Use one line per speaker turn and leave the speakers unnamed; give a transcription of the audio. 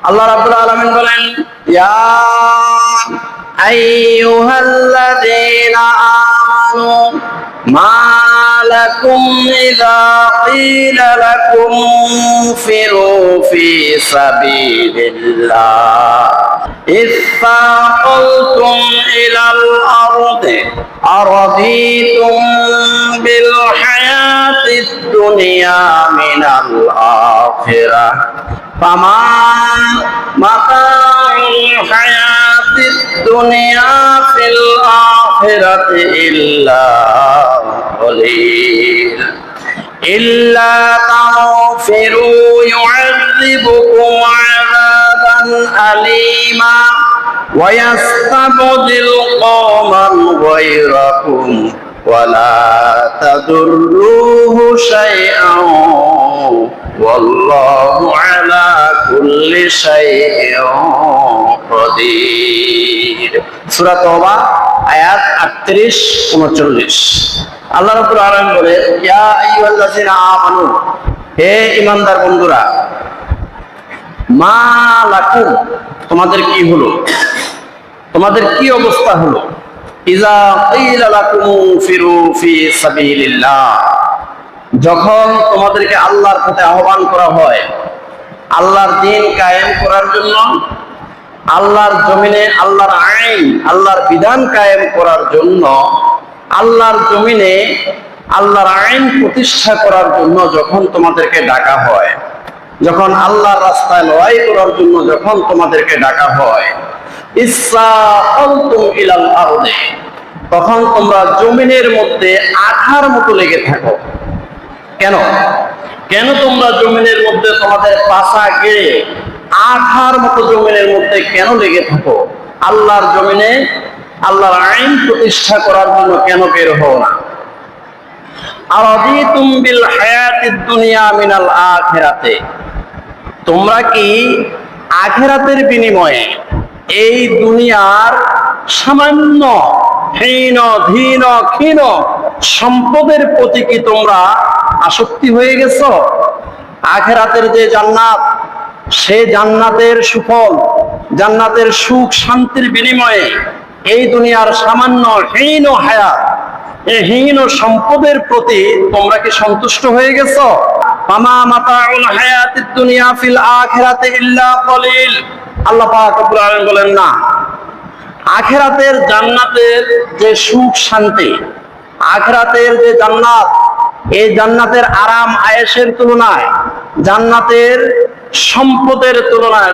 আল্লাহ রাব্বুল আলামিন বলেন, ইয়া আইয়ুহাল্লাযীনা আমানু মা লাকুম ইযা ক্বিলা লাকুম ইনফিরু ফি সাবিলিল্লাহ ইসতাকালতুম ইলাল আরদি আরাদিতুম বিল হায়াতিদ দুনিয়া মিনাল আখিরাহ ফামা মাতাউল হায়াতিদ দুনিয়া ফিল আখিরাতি ইল্লা কলিল ইল্লা তাগফিরু ইউ'আযিবুকুম আযাবান আলীমা ওয়া ইয়াস্তাবদিল কওমান গায়রাকুম ওয়া লা তাদুররুহু শাইআন ওয়াল্লাহু আলা কুল্লি শাইইন কাদির। সূরা তাওবা আয়াত 38 39। আল্লাহ রাব্বুল আলামিন বলে, ইয়া আইয়ুহাল্লাযীনা আমানু, হে ঈমানদার বন্ধুরা, মা লাকুম, তোমাদের কি হলো, তোমাদের কি অবস্থা হলো, ইযা ক্বিলা লাকুম ফিরু ফি সাবিলিল্লাহ, যখন তোমাদেরকে আল্লাহর পথে আহ্বান করা হয়, আল্লাহর দ্বীন কায়েম করার জন্য, আল্লাহর জমিনে আল্লাহর আইন, আল্লাহর বিধান কায়েম করার জন্য, আল্লাহর জমিনে আল্লাহর আইন প্রতিষ্ঠা করার জন্য যখন তোমাদেরকে ডাকা হয়, যখন আল্লাহর রাস্তায় লড়াই করার জন্য যখন তোমাদেরকে ডাকা হয়, ইসসাআলতুম ইলাল আরদি, তখন তোমরা জমিনের মধ্যে আঠার মতো লেগে থাকো। কেন কেন তোমরা জমিনের মধ্যে তোমাদের পাছা গেড়ে আঠার মতো জমিনের মধ্যে কেন লেগে থাকো? আল্লাহর জমিনে আল্লাহর আইন প্রতিষ্ঠা করার জন্য কেন বের হও না? আরাদিতুম বিল হায়াতিদ দুনিয়া মিনাল আখিরাতে, তোমরা কি আখিরাতের বিনিময়ে এই দুনিয়ার সামান্য হীন ধীন ক্ষীণ সম্পদের প্রতি কি তোমরা আসক্তি হয়ে গেছো? আখিরাতের যে জান্নাত, সে জান্নাতের সুফল, জান্নাতের সুখ শান্তির বিনিময়ে এই দুনিয়ার সামান্য হীন হায়াত, এই হীন সম্পদের প্রতি তোমরা কি সন্তুষ্ট হয়ে গেছো? ফামা মাতাউল হায়াতিদ দুনিয়া ফিল আখিরাতি ইল্লা কলিল। আল্লাহ পাক রব্বুল আলামিন বলেন, না, আখিরাতের জান্নাতের যে সুখ শান্তি, আখিরাতের যে জান্নাত, এই জান্নাতের আরাম আয়েশের তুলনায়, জান্নাতের সম্পদের তুলনায়